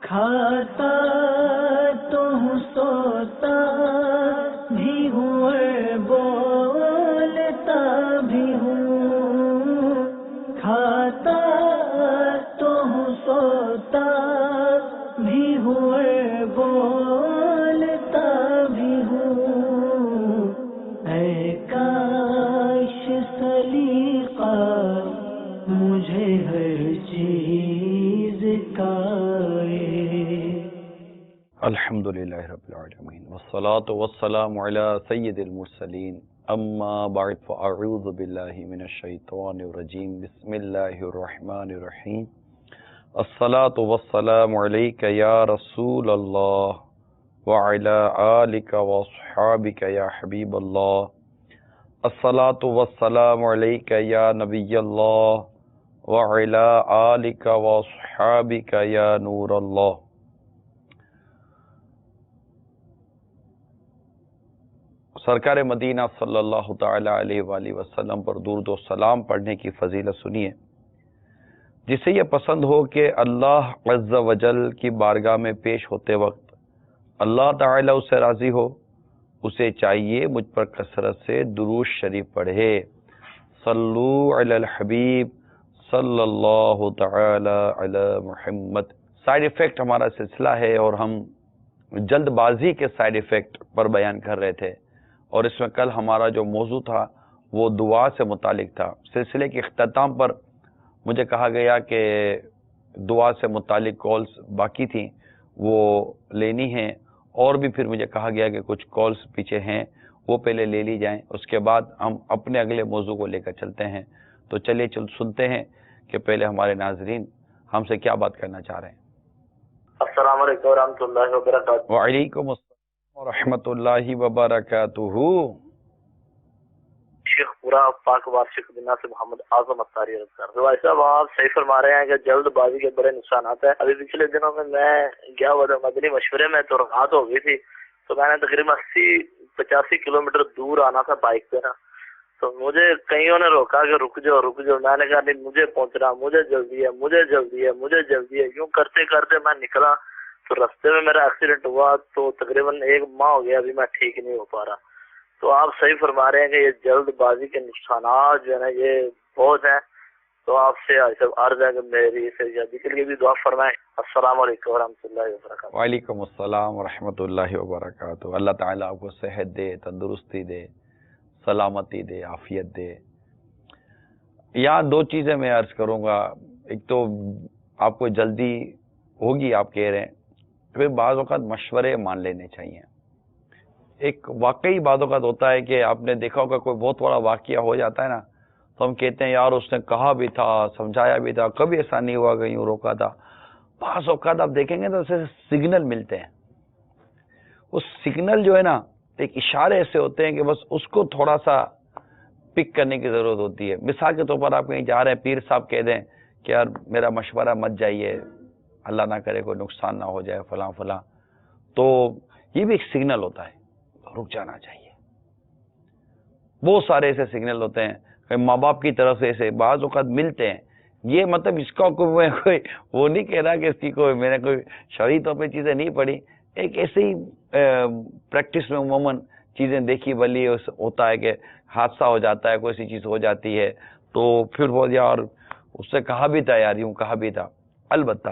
کھاتا تو ہوں، سوتا بھی ہوں اور بولتا بھی ہوں، کھاتا تو ہوں، سوتا بھی ہوں اور بولتا بھی ہوں، اے کاش سلیقہ مجھے ہر چیز کا الحمدللہ رب العالمین والصلاة والسلام علی سید المرسلین اما بعد فاعوذ باللہ من الشیطان الرجیم بسم اللہ الرحمن الرحیم الصلاة والسلام علیک یا رسول اللہ وعلی آلک واصحابک یا حبیب اللہ الصلاة والسلام علیک یا نبی اللہ وعلی آلک واصحابک یا نور اللہ۔ سرکار مدینہ صلی اللہ تعالی علیہ وآلہ وسلم پر درود و سلام پڑھنے کی فضیلت سنیے۔ جسے یہ پسند ہو کہ اللہ عز و جل کی بارگاہ میں پیش ہوتے وقت اللہ تعالی اس سے راضی ہو، اسے چاہیے مجھ پر کثرت سے درود شریف پڑھے۔ صلو علی الحبیب صلی اللہ تعالی علی محمد۔ سائیڈ ایفیکٹ ہمارا سلسلہ ہے اور ہم جلد بازی کے سائیڈ ایفیکٹ پر بیان کر رہے تھے، اور اس میں کل ہمارا جو موضوع تھا وہ دعا سے متعلق تھا۔ سلسلے کے اختتام پر مجھے کہا گیا کہ دعا سے متعلق کالز باقی تھیں، وہ لینی ہیں، اور بھی پھر مجھے کہا گیا کہ کچھ کالز پیچھے ہیں، وہ پہلے لے لی جائیں، اس کے بعد ہم اپنے اگلے موضوع کو لے کر چلتے ہیں۔ تو چلیے سنتے ہیں کہ پہلے ہمارے ناظرین ہم سے کیا بات کرنا چاہ رہے ہیں۔ السلام علیکم ورحمۃ اللہ وبرکاتہ۔ وعلیکم السلام ورحمۃ اللہ وبرکاتہ۔ شیخ پورا پاک وارشق بنا سے محمد اعظم اختاری عرض کر رہا ہوں۔ بھائی صاحب آپ صحیح فرما رہے ہیں کہ جلد بازی کے بڑے نقصانات ہیں۔ ابھی پچھلے دنوں میں گیا ہوا تھا مدنی مشورے میں، تو رات ہو گئی تھی، تو میں نے تقریباً 80-85 کلومیٹر دور آنا تھا بائک پہ نا، تو مجھے کئیوں نے روکا کہ رک جاؤ رک جاؤ، میں نے کہا نہیں مجھے پہنچنا، مجھے جلدی ہے، مجھے جلدی ہے، مجھے جلدی ہے۔ یوں کرتے کرتے میں نکلا تو رستے میں میرا ایکسیڈنٹ ہوا، تو تقریباً 1 ماہ ہو گیا ابھی میں ٹھیک نہیں ہو پا رہا۔ تو آپ صحیح فرما رہے ہیں کہ یہ جلد بازی کے نقصانات جو ہے نا یہ بہت ہیں، تو آپ سے عرض ہے کہ میری صحت کے لیے بھی دعا فرمائیں۔ السلام علیکم ورحمۃ اللہ وبرکاتہ۔ وعلیکم السلام ورحمۃ اللہ وبرکاتہ۔ اللہ تعالیٰ آپ کو صحت دے، تندرستی دے، سلامتی دے، عافیت دے۔ یہاں 2 چیزیں میں عرض کروں گا۔ ایک تو آپ کو جلدی ہوگی، آپ کہہ رہے ہیں، پھر بعض اوقات مشورے مان لینے چاہیے۔ ایک واقعی بعض اوقات ہوتا ہے کہ آپ نے دیکھا ہوگا کوئی بہت بڑا واقعہ ہو جاتا ہے نا، تو ہم کہتے ہیں یار اس نے کہا بھی تھا، سمجھایا بھی تھا، کبھی ایسا نہیں ہوا کہ یوں روکا تھا۔ بعض اوقات آپ دیکھیں گے تو اسے سگنل ملتے ہیں، اس سگنل جو ہے نا ایک اشارے ایسے ہوتے ہیں کہ بس اس کو تھوڑا سا پک کرنے کی ضرورت ہوتی ہے۔ مثال کے طور پر آپ کہیں جا رہے ہیں، پیر صاحب کہہ دیں کہ یار میرا مشورہ مت جائیے، اللہ نہ کرے کوئی نقصان نہ ہو جائے فلاں فلاں، تو یہ بھی ایک سگنل ہوتا ہے، رک جانا چاہیے۔ بہت سارے ایسے سگنل ہوتے ہیں، ماں باپ کی طرف سے ایسے بعض اوقات ملتے ہیں۔ یہ مطلب اس کا کوئی وہ نہیں کہہ رہا کہ اس کی کوئی میں نے کوئی شرعی طور پہ چیزیں نہیں پڑھی، ایک ایسے ہی پریکٹس میں عموماً چیزیں دیکھی بلی ہوتا ہے کہ حادثہ ہو جاتا ہے، کوئی سی چیز ہو جاتی ہے، تو پھر وہ یار اس سے کہا بھی تھا، یار یوں کہا بھی تھا۔ البتہ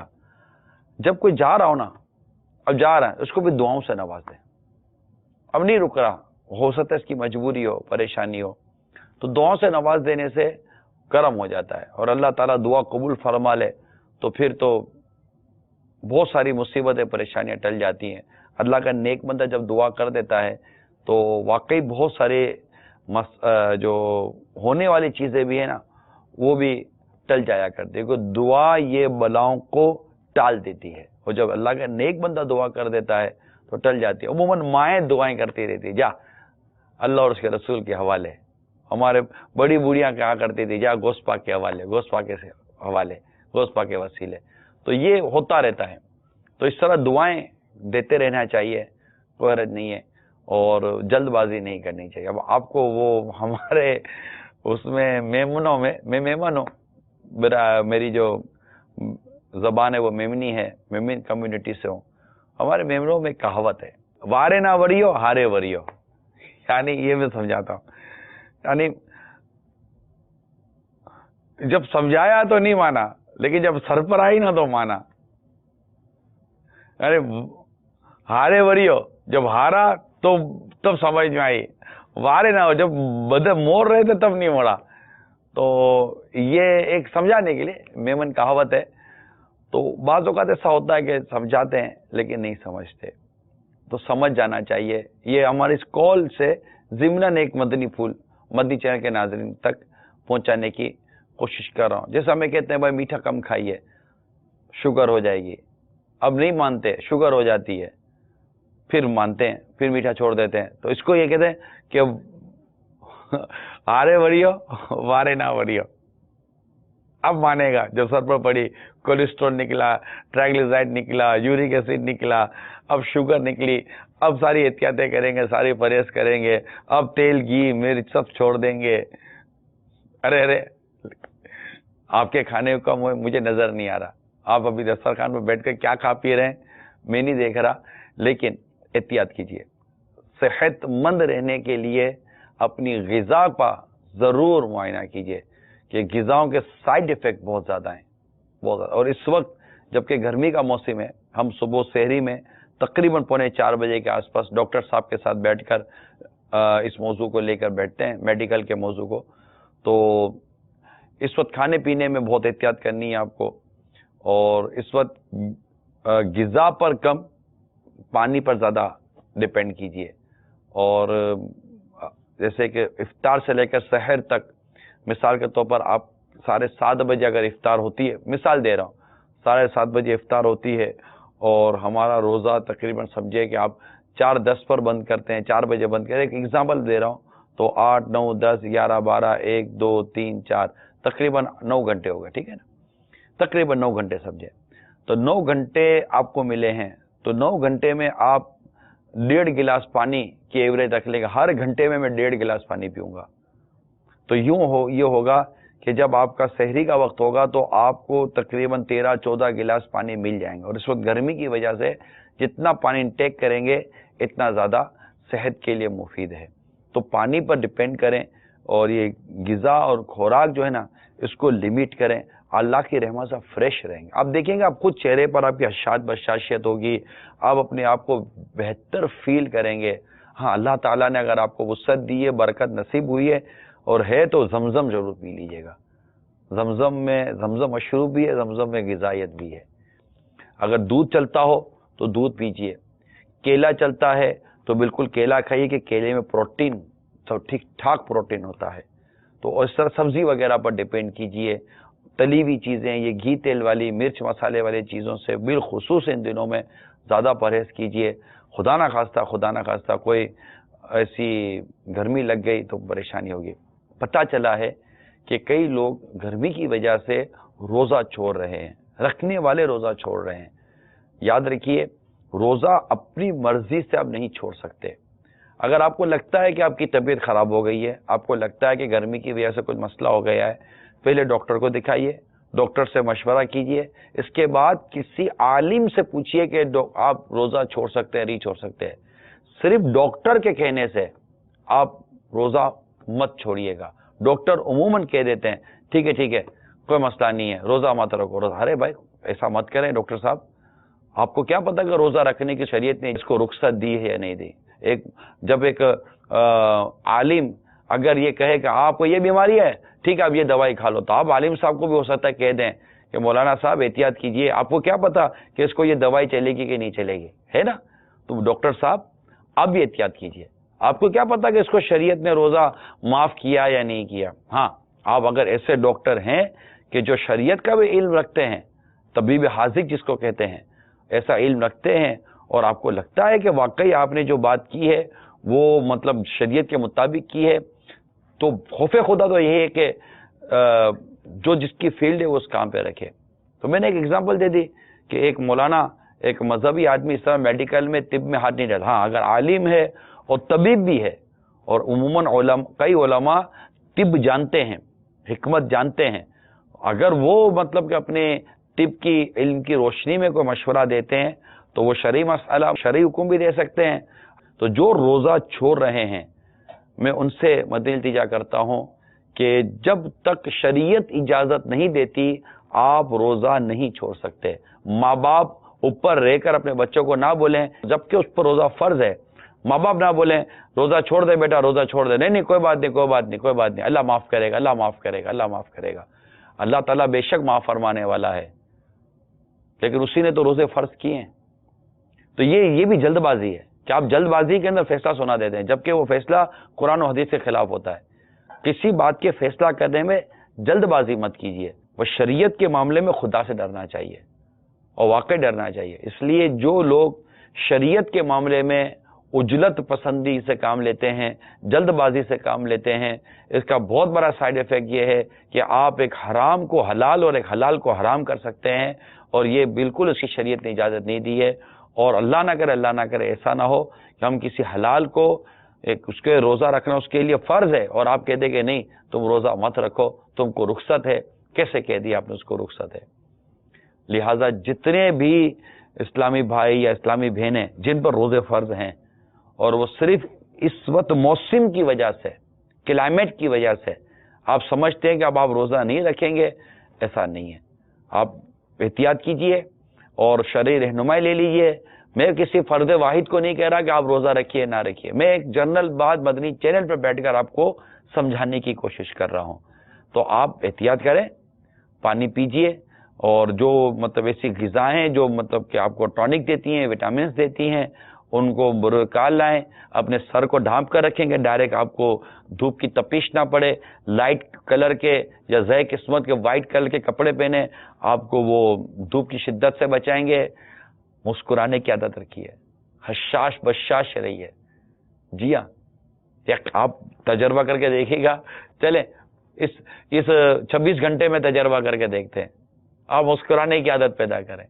جب کوئی جا رہا ہو نا، اب جا رہا ہے، اس کو بھی دعاؤں سے نواز دیں۔ اب نہیں رک رہا، ہو سکتا ہے اس کی مجبوری ہو، پریشانی ہو، تو دعاؤں سے نواز دینے سے کرم ہو جاتا ہے، اور اللہ تعالیٰ دعا قبول فرما لے تو پھر تو بہت ساری مصیبتیں پریشانیاں ٹل جاتی ہیں۔ اللہ کا نیک بندہ جب دعا کر دیتا ہے تو واقعی بہت سارے جو ہونے والی چیزیں بھی ہیں نا وہ بھی ٹل جایا کرتی ہے، کیونکہ دعا یہ بلاؤں کو ٹال دیتی ہے، اور جب اللہ کا نیک بندہ دعا کر دیتا ہے تو ٹل جاتی ہے۔ عموماً مائیں دعائیں کرتی رہتی، جا اللہ اور اس کے رسول کے حوالے۔ ہمارے بڑی بوڑھیاں کہا کرتی تھی جا گوشت پاک کے حوالے، گوشت پاک کے حوالے، گوشت پاک کے وسیلے۔ تو یہ ہوتا رہتا ہے، تو اس طرح دعائیں دیتے رہنا چاہیے، کوئی حرج نہیں ہے، اور جلد بازی نہیں کرنی چاہیے۔ اب آپ کو وہ ہمارے اس میں میمنوں میں میں مہمان ہوں، میری جو زبان ہے وہ میمنی ہے، میمن کمیونٹی سے ہوں. ہمارے میمنوں میں کہاوت ہے، وارے نہ وریو ہارے وریو. یعنی یہ میں سمجھاتا ہوں، یعنی جب سمجھایا تو نہیں مانا، لیکن جب سر پر آئی نا تو مانا. ارے ہارے وریو، جب ہارا تو تب سمجھ میں آئی، وارے نہ ہو جب بدے موڑ رہے تھے تب نہیں موڑا. تو یہ ایک سمجھانے کے لیے میمن کہاوت ہے. تو بعض اوقات ایسا ہوتا ہے کہ سمجھاتے ہیں لیکن نہیں سمجھتے، تو سمجھ جانا چاہیے. یہ ہمارے اس کال سے ضمناً ایک مدنی پھول مدنی چینل کے ناظرین تک پہنچانے کی کوشش کر رہا ہوں. جیسے ہمیں کہتے ہیں بھائی میٹھا کم کھائیے، شوگر ہو جائے گی. اب نہیں مانتے، شوگر ہو جاتی ہے، پھر مانتے ہیں، پھر میٹھا چھوڑ دیتے ہیں. تو اس کو یہ کہتے ہیں کہ ہارے وریو وارے نہ وریو. اب مانے گا جب سر پر پڑی، کولیسٹرول نکلا، ٹرائگلیسرائڈ نکلا، یورک ایسڈ نکلا، اب شوگر نکلی، اب ساری احتیاطیں کریں گے، ساری پرہیز کریں گے، اب تیل گھی مرچ سب چھوڑ دیں گے. ارے آپ کے کھانے کا مجھے نظر نہیں آ رہا، آپ ابھی دسترخوان پہ بیٹھ کر کیا کھا پی رہے ہیں میں نہیں دیکھ رہا. لیکن احتیاط کیجیے. صحت مند رہنے کے لیے اپنی غذا کا ضرور معائنہ کیجیے کہ غذاؤں کے سائیڈ ایفیکٹ بہت زیادہ ہیں، بہت زیادہ. اور اس وقت جبکہ گرمی کا موسم ہے، ہم صبح سحری میں تقریباً 3:45 بجے کے آس پاس ڈاکٹر صاحب کے ساتھ بیٹھ کر اس موضوع کو لے کر بیٹھتے ہیں، میڈیکل کے موضوع کو. تو اس وقت کھانے پینے میں بہت احتیاط کرنی ہے آپ کو، اور اس وقت غذا پر کم، پانی پر زیادہ ڈپینڈ کیجیے. اور جیسے کہ افطار سے لے کر سحر تک، مثال کے طور پر آپ 7:30 بجے اگر افطار ہوتی ہے، مثال دے رہا ہوں 7:30 بجے افطار ہوتی ہے، اور ہمارا روزہ تقریباً سمجھے کہ آپ 4:10 پر بند کرتے ہیں، 4 بجے بند کریں. ایک ایگزامپل دے رہا ہوں. تو 8 9 10 11 12 1 2 3 4 تقریباً 9 گھنٹے ہو گئے، ٹھیک ہے نا، تقریباً 9 گھنٹے سمجھے. تو 9 گھنٹے آپ کو ملے ہیں، تو 9 گھنٹے میں آپ 1.5 گلاس پانی کی ایوریج رکھ لیں گے. ہر گھنٹے میں 1.5 گلاس پانی پیوں گا. تو یہ ہوگا کہ جب آپ کا سحری کا وقت ہوگا تو آپ کو تقریباً 13-14 گلاس پانی مل جائیں گے. اور اس وقت گرمی کی وجہ سے جتنا پانی انٹیک کریں گے اتنا زیادہ صحت کے لیے مفید ہے. تو پانی پر ڈپینڈ کریں، اور یہ غذا اور خوراک جو ہے نا اس کو لمٹ کریں. اللہ کی رحمت سے فریش رہیں گے. آپ دیکھیں گے آپ خود چہرے پر آپ کی حشاشت بشاشیت ہوگی، آپ اپنے آپ کو بہتر فیل کریں گے. ہاں اللہ تعالیٰ نے اگر آپ کو وسعت دی ہے، برکت نصیب ہوئی ہے اور ہے تو زمزم ضرور پی لیجئے گا. زمزم مشروب بھی ہے، زمزم میں غذائیت بھی ہے. اگر دودھ چلتا ہو تو دودھ پیجئے، کیلا چلتا ہے تو بالکل کیلا کھائیے کہ کیلے میں پروٹین ٹھیک ٹھاک پروٹین ہوتا ہے. تو اس طرح سبزی وغیرہ پر ڈیپینڈ کیجئے. تلی ہوئی چیزیں، یہ گھی تیل والی مرچ مسالے والی چیزوں سے بالخصوص ان دنوں میں زیادہ پرہیز کیجئے. خدا نہ خواستہ کوئی ایسی گرمی لگ گئی تو پریشانی ہوگی. پتہ چلا ہے کہ کئی لوگ گرمی کی وجہ سے روزہ چھوڑ رہے ہیں، رکھنے والے روزہ چھوڑ رہے ہیں. یاد رکھیے روزہ اپنی مرضی سے آپ نہیں چھوڑ سکتے. اگر آپ کو لگتا ہے کہ آپ کی طبیعت خراب ہو گئی ہے، آپ کو لگتا ہے کہ گرمی کی وجہ سے کچھ مسئلہ ہو گیا ہے، پہلے ڈاکٹر کو دکھائیے، ڈاکٹر سے مشورہ کیجئے. اس کے بعد کسی عالم سے پوچھئے کہ آپ روزہ چھوڑ سکتے ہیں نہیں چھوڑ سکتے ہیں. صرف ڈاکٹر کے کہنے سے آپ روزہ مت چھوڑیے گا. ڈاکٹر عموماً کہہ دیتے ہیں ٹھیک ہے کوئی مسئلہ نہیں ہے، روزہ مت رکھو. روزہ ارے بھائی ایسا مت کریں ڈاکٹر صاحب، آپ کو کیا پتا کہ روزہ رکھنے کی شریعت نے اس کو رخصت دی ہے یا نہیں دی. جب ایک عالم اگر یہ کہے کہ آپ کو یہ بیماری ہے، ٹھیک ہے آپ یہ دوائی کھا لو، تو آپ عالم صاحب کو بھی ہو سکتا ہے کہہ دیں کہ مولانا صاحب احتیاط کیجئے، آپ کو کیا پتا کہ اس کو یہ دوائی چلے گی کہ نہیں چلے گی، ہے نا. تو ڈاکٹر صاحب آپ بھی احتیاط کیجئے. آپ کو کیا پتا کہ اس کو شریعت نے روزہ معاف کیا یا نہیں کیا. ہاں آپ اگر ایسے ڈاکٹر ہیں کہ جو شریعت کا بھی علم رکھتے ہیں، طبیب حاذق جس کو کہتے ہیں، ایسا علم رکھتے ہیں، اور آپ کو لگتا ہے کہ واقعی آپ نے جو بات کی ہے وہ مطلب شریعت کے مطابق کی ہے، تو خوف خدا تو یہی ہے کہ جو جس کی فیلڈ ہے وہ اس کام پہ رکھے. تو میں نے ایک ایگزامپل دے دی کہ ایک مولانا، ایک مذہبی آدمی اس طرح میڈیکل میں طب میں ہاتھ نہیں ڈالتا. ہاں اگر عالم ہے اور طبیب بھی ہے، اور عموماً کئی علماء طب جانتے ہیں، حکمت جانتے ہیں، اگر وہ مطلب کہ اپنے طب کی علم کی روشنی میں کوئی مشورہ دیتے ہیں تو وہ شرعی مسئلہ شرعی حکم بھی دے سکتے ہیں. تو جو روزہ چھوڑ رہے ہیں میں ان سے مد التجا کرتا ہوں کہ جب تک شریعت اجازت نہیں دیتی آپ روزہ نہیں چھوڑ سکتے. ماں باپ اوپر رہ کر اپنے بچوں کو نہ بولیں جبکہ اس پر روزہ فرض ہے. ماں باپ نہ بولیں روزہ چھوڑ دے بیٹا روزہ چھوڑ دے, نہیں کوئی بات نہیں کوئی بات نہیں کوئی بات نہیں, اللہ معاف کرے گا اللہ معاف کرے گا اللہ معاف کرے گا. اللہ تعالیٰ بے شک معاف فرمانے والا ہے, لیکن اسی نے تو روزے فرض کیے ہیں. تو یہ بھی جلد بازی ہے کہ آپ جلد بازی کے اندر فیصلہ سنا دیتے ہیں جبکہ وہ فیصلہ قرآن و حدیث کے خلاف ہوتا ہے. کسی بات کے فیصلہ کرنے میں جلد بازی مت کیجیے. وہ شریعت کے معاملے میں خدا سے ڈرنا چاہیے اور واقع ڈرنا چاہیے. اس لیے جو لوگ شریعت کے معاملے میں عجلت پسندی سے کام لیتے ہیں, جلد بازی سے کام لیتے ہیں, اس کا بہت بڑا سائیڈ ایفیکٹ یہ ہے کہ آپ ایک حرام کو حلال اور ایک حلال کو حرام کر سکتے ہیں, اور یہ بالکل اس کی شریعت نے اجازت نہیں دی ہے. اور اللہ نہ کرے ایسا نہ ہو کہ ہم کسی حلال کو اس کے روزہ رکھنا اس کے لیے فرض ہے اور آپ کہہ دیں کہ نہیں تم روزہ مت رکھو تم کو رخصت ہے. کیسے کہہ دیا آپ نے اس کو رخصت ہے؟ لہٰذا جتنے بھی اسلامی بھائی یا اسلامی بہنیں جن پر روزے فرض ہیں اور وہ صرف اس وقت موسم کی وجہ سے کلائمیٹ کی وجہ سے آپ سمجھتے ہیں کہ اب آپ روزہ نہیں رکھیں گے, ایسا نہیں ہے. آپ احتیاط کیجئے اور شرعی رہنمائی لے لیجئے. میں کسی فرد واحد کو نہیں کہہ رہا کہ آپ روزہ رکھیے نہ رکھیے, میں ایک جنرل بات مدنی چینل پہ بیٹھ کر آپ کو سمجھانے کی کوشش کر رہا ہوں. تو آپ احتیاط کریں, پانی پیجئے, اور جو مطلب ایسی غذائیں جو مطلب کہ آپ کو ٹونک دیتی ہیں وٹامنس دیتی ہیں ان کو برقرار لائیں. اپنے سر کو ڈھانپ کر رکھیں گے ڈائریکٹ آپ کو دھوپ کی تپش نہ پڑے. لائٹ کلر کے یا زے قسمت کے وائٹ کلر کے کپڑے پہنے, آپ کو وہ دھوپ کی شدت سے بچائیں گے. مسکرانے کی عادت رکھیے, حشاش بشاش رہیے. جی ہاں, آپ تجربہ کر کے دیکھیے گا. چلیں اس 26 گھنٹے میں تجربہ کر کے دیکھتے ہیں. آپ مسکرانے کی عادت پیدا کریں,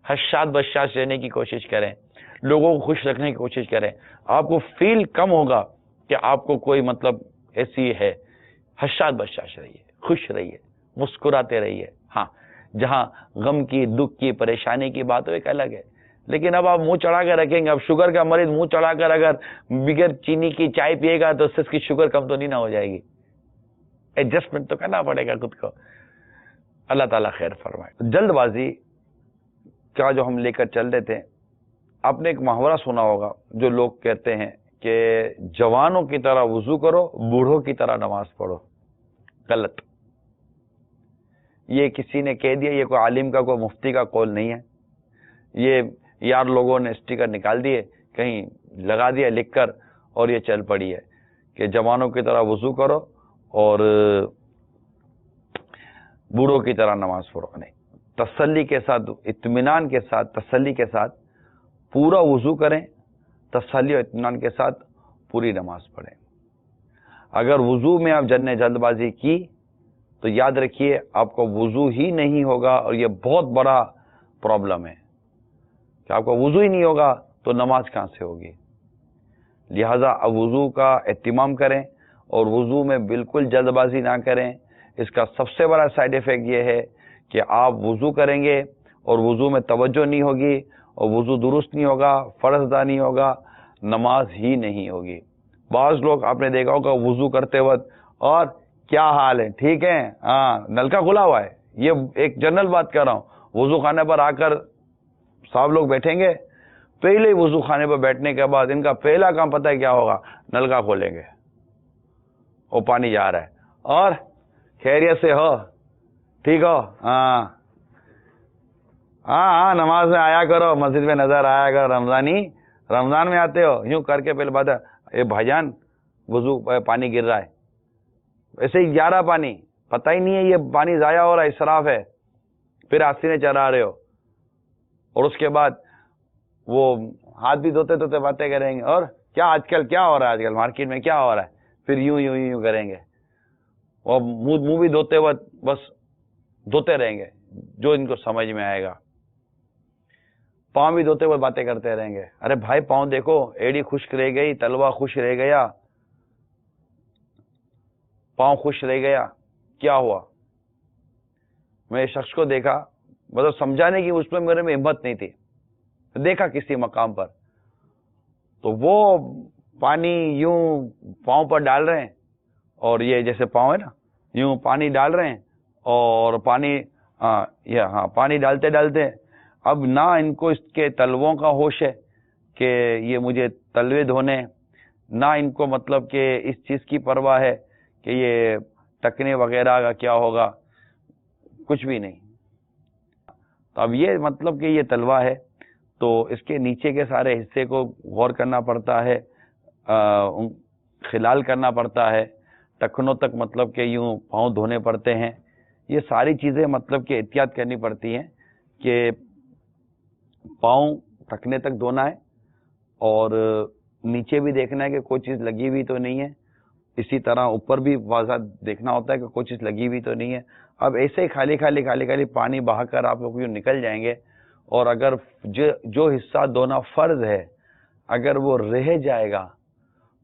حشاش بشاش رہنے کی کوشش کریں, لوگوں کو خوش رکھنے کی کوشش کریں. آپ کو فیل کم ہوگا کہ آپ کو کوئی مطلب ایسی ہے. حشاش بشاش رہیے, خوش رہیے, مسکراتے رہیے. ہاں جہاں غم کی دکھ کی پریشانی کی بات ہو ایک الگ ہے, لیکن اب آپ منہ چڑھا کر رکھیں گے. اب شوگر کا مریض منہ چڑھا کر اگر بغیر چینی کی چائے پیے گا تو اس سے اس کی شوگر کم تو نہیں نہ ہو جائے گی. ایڈجسٹمنٹ تو کرنا پڑے گا خود کو. اللہ تعالیٰ خیر فرمائے. جلد بازی کا جو ہم لے کر چل رہے تھے, آپ نے ایک محاورہ سنا ہوگا جو لوگ کہتے ہیں کہ جوانوں کی طرح وضو کرو بوڑھوں کی طرح نماز پڑھو. غلط. یہ کسی نے کہہ دیا, یہ کوئی عالم کا کوئی مفتی کا قول نہیں ہے. یہ یار لوگوں نے اسٹیکر نکال دیے کہیں لگا دیا لکھ کر اور یہ چل پڑی ہے کہ جوانوں کی طرح وضو کرو اور بوڑھوں کی طرح نماز پڑھو. نہیں, تسلی کے ساتھ اطمینان کے ساتھ تسلی کے ساتھ پورا وضو کریں, تسلی اور اطمینان کے ساتھ پوری نماز پڑھیں. اگر وضو میں آپ جلد بازی کی تو یاد رکھیے آپ کو وضو ہی نہیں ہوگا, اور یہ بہت بڑا پرابلم ہے کہ آپ کا وضو ہی نہیں ہوگا تو نماز کہاں سے ہوگی. لہذا اب وضو کا اہتمام کریں اور وضو میں بالکل جلد بازی نہ کریں. اس کا سب سے بڑا سائیڈ ایفیکٹ یہ ہے کہ آپ وضو کریں گے اور وضو میں توجہ نہیں ہوگی اور وضو درست نہیں ہوگا, فرض ادا نہیں ہوگا, نماز ہی نہیں ہوگی. بعض لوگ آپ نے دیکھا ہوگا وضو کرتے وقت اور کیا حال ہے, ٹھیک ہے, ہاں نلکا کھلا ہوا ہے. یہ ایک جنرل بات کر رہا ہوں. وضو خانے پر آ کر صاحب لوگ بیٹھیں گے, پہلے ہی وضو خانے پر بیٹھنے کے بعد ان کا پہلا کام پتہ ہے کیا ہوگا, نلکا کھولیں گے اور پانی جا رہا ہے, اور خیریت سے ہو, ٹھیک ہو, ہاں ہاں ہاں نماز میں آیا کرو, مسجد میں نظر آیا کرو, رمضان میں آتے ہو, یوں کر کے پہلے بات ہے, بھائی جان وضو پانی گر رہا ہے, ایسے ہی جا رہا پانی, پتہ ہی نہیں ہے یہ پانی ضائع ہو رہا ہے, اسراف ہے, پھر آستینے چلا رہے ہو, اور اس کے بعد وہ ہاتھ بھی دھوتے دھوتے باتیں کریں گے, اور کیا آج کل کیا ہو رہا ہے, آج کل مارکیٹ میں کیا ہو رہا ہے, پھر یوں کریں گے, اور منہ بھی دھوتے وقت بس دھوتے رہیں گے جو ان کو سمجھ میں آئے گا. پاؤں بھی دھوتے ہوئے باتیں کرتے رہیں گے. ارے بھائی پاؤں دیکھو, ایڑی خشک رہ گئی, تلوا خوش رہ گیا, پاؤں خوش رہ گیا, کیا ہوا؟ میں اس شخص کو دیکھا, مطلب سمجھانے کی اس میں میرے میں ہمت نہیں تھی. دیکھا کسی مقام پر تو وہ پانی یوں پاؤں پر ڈال رہے ہیں، اور یہ جیسے پاؤں ہے نا، یوں پانی ڈال رہے ہیں، اور پانی پانی ڈالتے ڈالتے اب نہ ان کو اس کے تلووں کا ہوش ہے کہ یہ مجھے تلوے دھونے، نہ ان کو مطلب کہ اس چیز کی پرواہ ہے کہ یہ ٹکنے وغیرہ کا کیا ہوگا، کچھ بھی نہیں. تو اب یہ مطلب کہ یہ تلوا ہے تو اس کے نیچے کے سارے حصے کو غور کرنا پڑتا ہے، خلال کرنا پڑتا ہے، ٹخنوں تک مطلب کہ یوں پاؤں دھونے پڑتے ہیں. یہ ساری چیزیں مطلب کہ احتیاط کرنی پڑتی ہیں کہ پاؤں ٹخنے تک دھونا ہے، اور نیچے بھی دیکھنا ہے کہ کوئی چیز لگی ہوئی تو نہیں ہے. اسی طرح اوپر بھی واضح دیکھنا ہوتا ہے کہ کوئی چیز لگی ہوئی تو نہیں ہے. اب ایسے ہی خالی پانی بہا کر آپ لوگ یوں نکل جائیں گے، اور اگر جو حصہ دھونا فرض ہے اگر وہ رہ جائے گا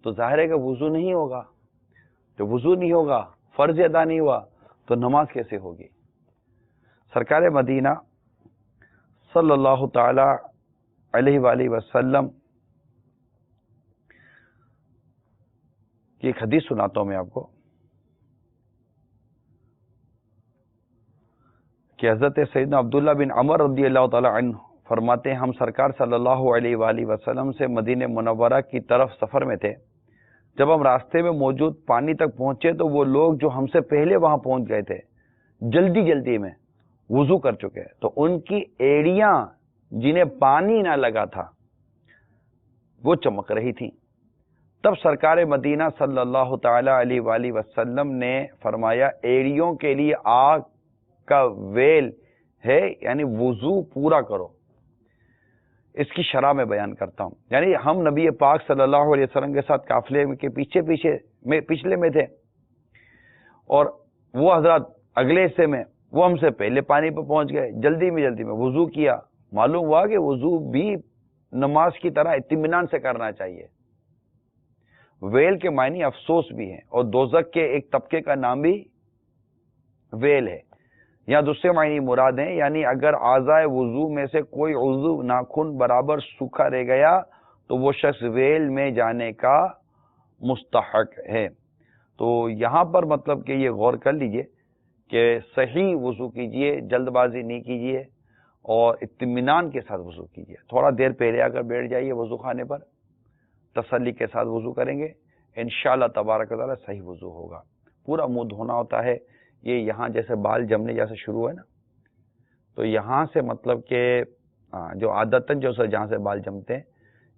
تو ظاہر ہے کہ وضو نہیں ہوگا. جو وضو نہیں ہوگا، فرض ادا نہیں ہوا، تو نماز کیسے ہوگی؟ سرکار مدینہ صلی اللہ تعالی علیہ وآلہ وسلم کی ایک حدیث سناتا ہوں میں آپ کو کہ حضرت سیدنا عبداللہ بن عمر رضی اللہ تعالی عنہ فرماتے ہیں، ہم سرکار صلی اللہ علیہ وآلہ وسلم سے مدینہ منورہ کی طرف سفر میں تھے. جب ہم راستے میں موجود پانی تک پہنچے تو وہ لوگ جو ہم سے پہلے وہاں پہنچ گئے تھے جلدی میں وضو کر چکے، تو ان کی ایڑیاں جنہیں پانی نہ لگا تھا وہ چمک رہی تھیں. تب سرکار مدینہ صلی اللہ تعالی علیہ وآلہ وسلم نے فرمایا، ایڑیوں کے لیے آگ کا ویل ہے، یعنی وضو پورا کرو. اس کی شرح میں بیان کرتا ہوں. یعنی ہم نبی پاک صلی اللہ علیہ وسلم کے ساتھ قافلے کے پچھلے میں تھے، اور وہ حضرات اگلے حصے میں، وہ ہم سے پہلے پانی پہ پہنچ گئے. جلدی میں وضو کیا. معلوم ہوا کہ وضو بھی نماز کی طرح اطمینان سے کرنا چاہیے. ویل کے معنی افسوس بھی ہیں، اور دوزخ کے ایک طبقے کا نام بھی ویل ہے. یا دوسرے معنی مراد ہیں، یعنی اگر اعضائے وضو میں سے کوئی عضو ناخن برابر سوکھا رہ گیا تو وہ شخص ویل میں جانے کا مستحق ہے. تو یہاں پر مطلب کہ یہ غور کر لیجئے کہ صحیح وضو کیجئے، جلد بازی نہیں کیجئے، اور اطمینان کے ساتھ وضو کیجئے. تھوڑا دیر پہلے آ کر بیٹھ جائیے وضو خانے پر، تسلی کے ساتھ وضو کریں گے، انشاءاللہ تبارک و تعالی صحیح وضو ہوگا. پورا منہ دھونا ہوتا ہے. یہ یہاں جیسے بال جمنے جیسے شروع ہے نا، تو یہاں سے مطلب کہ جو عادتاً جہاں سے بال جمتے ہیں،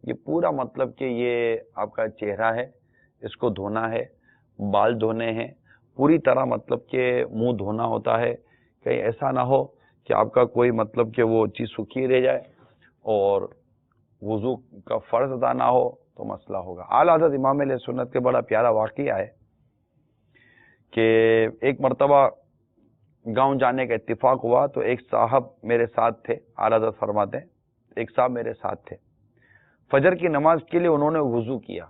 یہ پورا مطلب کہ یہ آپ کا چہرہ ہے، اس کو دھونا ہے، بال دھونے ہیں، پوری طرح مطلب کہ منہ دھونا ہوتا ہے. کہیں ایسا نہ ہو کہ آپ کا کوئی مطلب کہ وہ چیز سوکھی رہ جائے اور وضو کا فرض ادا نہ ہو تو مسئلہ ہوگا. اعلیٰ حضرت امام علیہ سنت کے بڑا پیارا واقعہ ہے کہ ایک مرتبہ گاؤں جانے کا اتفاق ہوا تو ایک صاحب میرے ساتھ تھے. اعلیٰ حضرت فرماتے ہیں ایک صاحب میرے ساتھ تھے. فجر کی نماز کے لیے انہوں نے وضو کیا،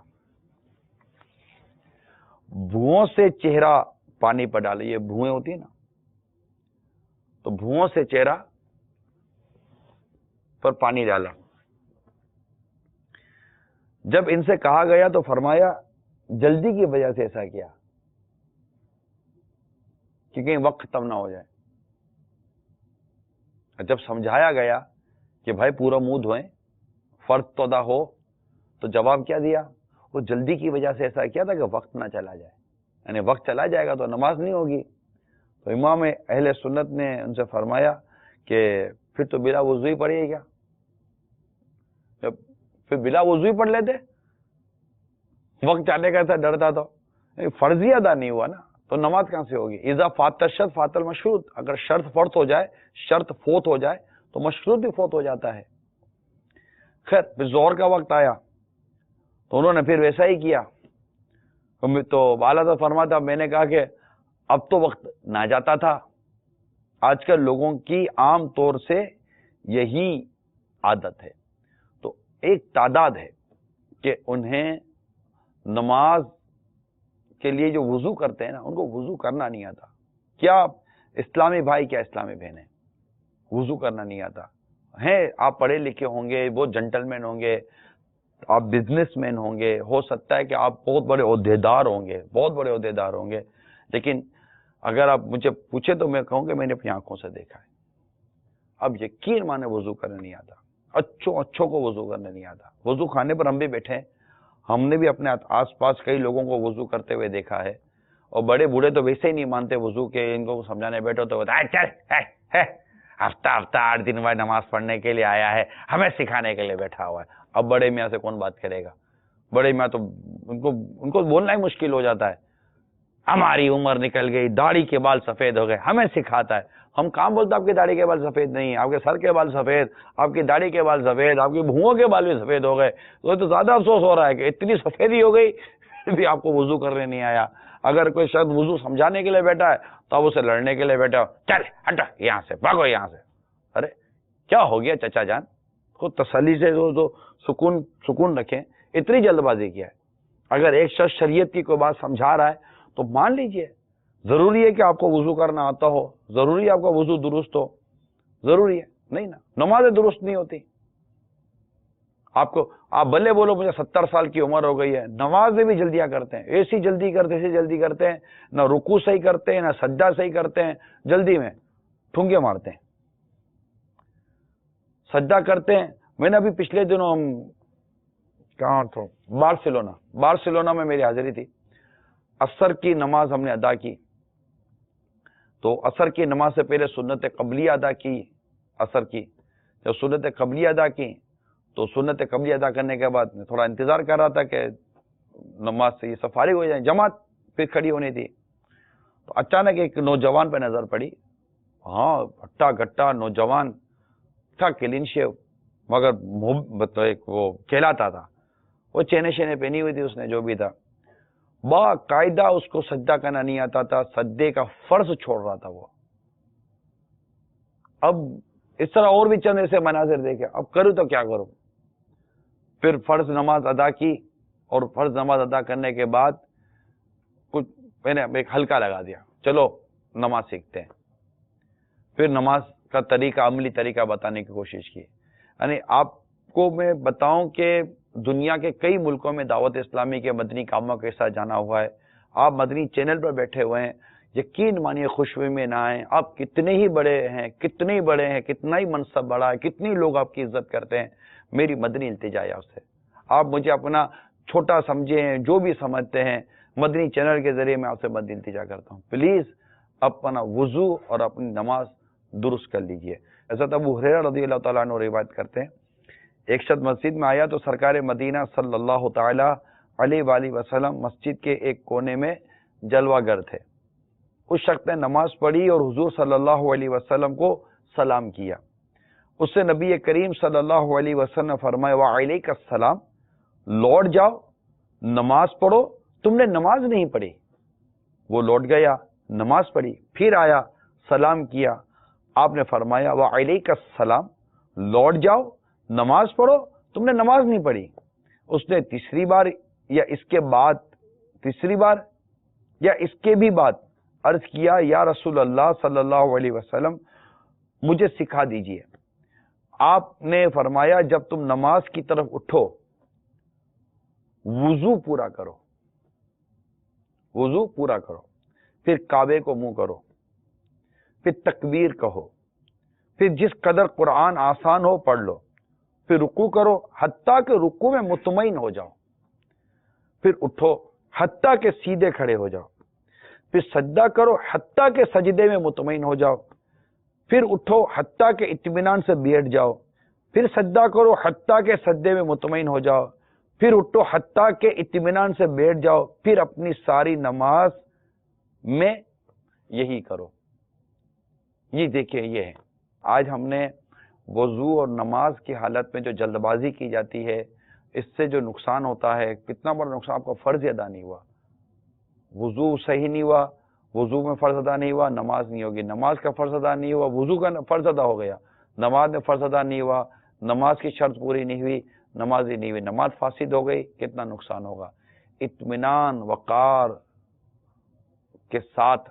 بھوؤں سے چہرہ پانی پر ڈالا. یہ بھوئیں ہوتی ہیں نا، تو بھوؤں سے چہرہ پر پانی ڈالا. جب ان سے کہا گیا تو فرمایا جلدی کی وجہ سے ایسا کیا کہ کہیں وقت ختم نہ ہو جائے. جب سمجھایا گیا کہ بھائی پورا منہ دھوئیں، فرض تو ادا ہو، تو جواب کیا دیا؟ وہ جلدی کی وجہ سے ایسا کیا تھا کہ وقت نہ چلا جائے، یعنی وقت چلا جائے گا تو نماز نہیں ہوگی. تو امام اہل سنت نے ان سے فرمایا کہ پھر تو بلا وضو ہی پڑھیے کیا؟ پھر بلا وضو ہی پڑھ لیتے، وقت جانے کا ایسا ڈر تھا تو فرض ہی ادا نہیں ہوا نا، تو نماز کہاں سے ہوگی؟ اذا فات الشرط فات المشروط. اگر شرط فوت ہو جائے تو مشروط بھی فوت ہو جاتا ہے. خیر پھر ظہر کا وقت آیا تو انہوں نے پھر ویسا ہی کیا. تو اعلیٰ حضرت فرماتا میں نے کہا کہ اب تو وقت نہ جاتا تھا. آج کل لوگوں کی عام طور سے یہی عادت ہے. تو ایک تعداد ہے کہ انہیں نماز کے لیے جو وضو کرتے ہیں نا، ان کو وضو کرنا نہیں آتا. کیا اسلامی بھائی کیا اسلامی بہنیں، وضو کرنا نہیں آتا ہے. آپ پڑھے لکھے ہوں گے, بہت جنٹل مین ہوں گے, آپ بزنس مین ہوں گے, ہو سکتا ہے کہ آپ بہت بڑے عہدیدار ہوں گے, بہت بڑے عہدیدار ہوں گے, لیکن اگر آپ مجھے پوچھے تو میں کہوں کہ میں نے اپنی آنکھوں سے دیکھا ہے. اب یقین مانے وضو کرنے نہیں آتا, اچھوں کو وضو کرنے نہیں آتا. وضو خانے پر ہم بھی بیٹھے ہیں, ہم نے بھی اپنے آس پاس کئی لوگوں کو وضو کرتے ہوئے دیکھا ہے, اور بڑے بوڑھے تو ویسے ہی نہیں مانتے وضو کے, ان کو سمجھانے بیٹھو تو چل ہفتہ 8 دن بعد نماز پڑھنے کے لیے آیا ہے, ہمیں سکھانے کے لیے بیٹھا ہوا ہے. اب بڑے میاں سے کون بات کرے گا؟ بڑے میاں تو ان کو بولنا ہی مشکل ہو جاتا ہے. ہماری عمر نکل گئی, داڑھی کے بال سفید ہو گئے, ہمیں سکھاتا ہے. ہم کہاں بولتے آپ کی داڑھی کے بال سفید نہیں, آپ کے سر کے بال سفید, آپ کی داڑھی کے بال سفید, آپ کی بھوؤں کے بال بھی سفید ہو گئے. تو زیادہ افسوس ہو رہا ہے کہ اتنی سفیدی ہو گئی بھی آپ کو وضو کرنے نہیں آیا. اگر کوئی شخص وضو سمجھانے کے لیے بیٹھا ہے تو آپ اسے لڑنے کے لیے بیٹھا ہو, چل ہٹا یہاں سے, بھاگو یہاں سے. ارے کیا ہو گیا چچا جان, خود تسلی سے سکون رکھیں. اتنی جلد بازی کیا ہے؟ اگر ایک شخص شریعت کی کوئی بات سمجھا رہا ہے تو مان لیجئے. ضروری ہے کہ آپ کو وضو کرنا آتا ہو, ضروری ہے آپ کا وضو درست ہو, ضروری ہے نہیں نا. نمازیں درست نہیں ہوتی. آپ بلے بولو مجھے 70 سال کی عمر ہو گئی ہے, نمازیں بھی جلدیاں کرتے ہیں, ایسی جلدی کرتے ہیں, نہ رکوع صحیح کرتے ہیں, نہ سجدہ صحیح کرتے ہیں, جلدی میں ٹھونگے مارتے ہیں. سجدہ کرتے ہیں. میں نے ابھی پچھلے دنوں ہم کہاں تو بارسلونا میں میری حاضری تھی. عصر کی نماز ہم نے ادا کی, تو عصر کی نماز سے پہلے سنت قبلیہ ادا کی. عصر کی جب سنت قبلیہ ادا کی تو سنت قبلیہ ادا کرنے کے بعد میں تھوڑا انتظار کر رہا تھا کہ نماز سے یہ سب فارغ ہو جائیں, جماعت پھر کھڑی ہونی تھی. تو اچانک ایک نوجوان پہ نظر پڑی. ہاں ہٹا گٹا نوجوان تھا, کلین شیو, مگر ایک وہ کہلاتا تھا. وہ چینے شینے پہنی ہوئی تھی اس نے, جو بھی تھا. باقاعدہ اس کو سجدہ کرنا نہیں آتا تھا, سجدے کا فرض چھوڑ رہا تھا وہ. اب اس طرح اور بھی چند ایسے مناظر دیکھے, اب کروں تو کیا کروں. پھر فرض نماز ادا کی, اور فرض نماز ادا کرنے کے بعد کچھ میں نے ایک ہلکا لگا دیا, چلو نماز سیکھتے ہیں. پھر نماز کا طریقہ, عملی طریقہ بتانے کی کوشش کی. یعنی آپ کو میں بتاؤں کہ دنیا کے کئی ملکوں میں دعوت اسلامی کے مدنی کاموں کے ساتھ جانا ہوا ہے. آپ مدنی چینل پر بیٹھے ہوئے ہیں, یقین مانیے خوشبو میں نہ آئیں. آپ کتنے ہی بڑے ہیں, کتنا ہی منصب بڑا ہے, کتنی لوگ آپ کی عزت کرتے ہیں, میری مدنی التجا ہے آپ سے. آپ مجھے اپنا چھوٹا سمجھیں, جو بھی سمجھتے ہیں, مدنی چینل کے ذریعے میں آپ سے مدنی التجا کرتا ہوں, پلیز اپنا وضو اور اپنی نماز درست کر لیجئے. حضرت ابو ہریرہ رضی اللہ تعالیٰ عنہ روایت کرتے ہیں, ایک شخص مسجد میں آیا تو سرکار مدینہ صلی اللہ تعالی علیہ وآلہ وسلم مسجد کے ایک کونے میں جلوہ گر تھے. اس شخص نے نماز پڑھی اور حضور صلی اللہ علیہ وسلم کو سلام کیا. اس سے نبی کریم صلی اللہ علیہ وسلم نے فرمایا وعلیک السلام, لوٹ جاؤ, نماز پڑھو, تم نے نماز نہیں پڑھی. وہ لوٹ گیا, نماز پڑھی, پھر آیا, سلام کیا. آپ نے فرمایا وعلیک السلام, لوٹ جاؤ, نماز پڑھو, تم نے نماز نہیں پڑھی. اس نے تیسری بار یا اس کے بھی بعد عرض کیا یا رسول اللہ صلی اللہ علیہ وسلم مجھے سکھا دیجئے. آپ نے فرمایا جب تم نماز کی طرف اٹھو وضو پورا کرو, پھر کعبے کو منہ کرو, پھر تکبیر کہو, پھر جس قدر قرآن آسان ہو پڑھ لو, پھر رکوع کرو حتیٰ کہ رکوع میں مطمئن ہو جاؤ, پھر اٹھو حتیٰ کہ سیدھے کھڑے ہو جاؤ, پھر سجدہ کرو حتیٰ کہ سجدے میں مطمئن ہو جاؤ, پھر اٹھو حتیٰ کہ اطمینان سے بیٹھ جاؤ, پھر سجدہ کرو حتیٰ کہ سجدے میں مطمئن ہو جاؤ, پھر اٹھو حتیٰ کہ اطمینان سے بیٹھ جاؤ, پھر اپنی ساری نماز میں یہی کرو. یہ دیکھیں, یہ ہے آج ہم نے وضو اور نماز کی حالت میں جو جلد بازی کی جاتی ہے, اس سے جو نقصان ہوتا ہے, کتنا بڑا نقصان. آپ کا فرض ادا نہیں ہوا, وضو صحیح نہیں ہوا, وضو میں فرض ادا نہیں ہوا, نماز نہیں ہوگی. نماز کا فرض ادا نہیں ہوا, وضو کا فرض ادا ہو گیا, نماز میں فرض ادا نہیں ہوا, نماز کی شرط پوری نہیں ہوئی, نماز ہی نہیں ہوئی, نماز فاسد ہو گئی, کتنا نقصان ہوگا. اطمینان وقار کے ساتھ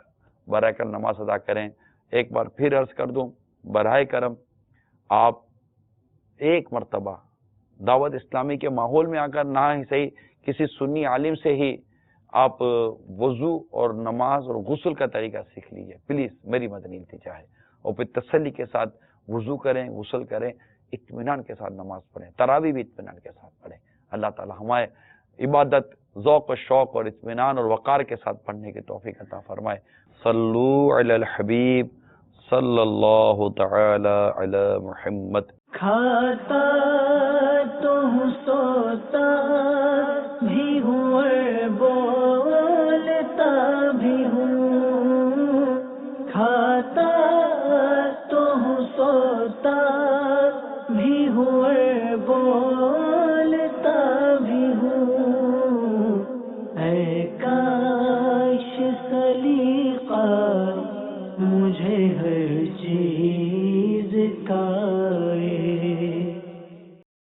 برائے کر نماز ادا کریں. ایک بار پھر عرض کر دوں, براہ کرم آپ ایک مرتبہ دعوت اسلامی کے ماحول میں آ کر نہ ہی صحیح کسی سنی عالم سے ہی آپ وضو اور نماز اور غسل کا طریقہ سیکھ لیجیے پلیز، میری مدنی التجا ہے، اور پھر تسلی کے ساتھ وضو کریں، غسل کریں، اطمینان کے ساتھ نماز پڑھیں، تراویح بھی اطمینان کے ساتھ پڑھیں۔ اللہ تعالی ہمارے عبادت ذوق و شوق اور اطمینان اور وقار کے ساتھ پڑھنے کی توفیق عطا فرمائے۔ صلو علی الحبیب صلی اللہ تعالی علی محمد۔ کھاتا